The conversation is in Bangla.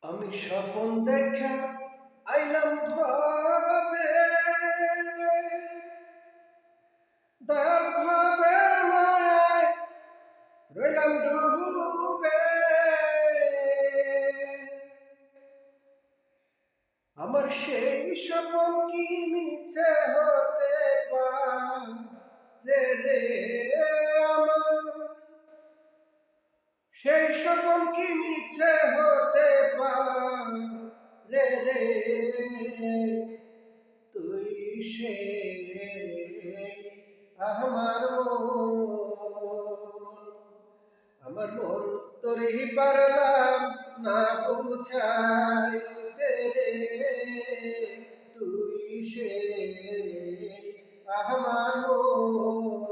আমি স্বপন দেখা আইলাম ভাবে দয়ার ভাবের মায় রইলাম ডুবে আমার সেই স্বপন কি মিছে হতে পারে রে আমার সেই স্বপন কি মিছে হতে পারে রে তুই সে আমার মন তোরই পারলাম না বুঝাইতে রে তুই সে আমার মন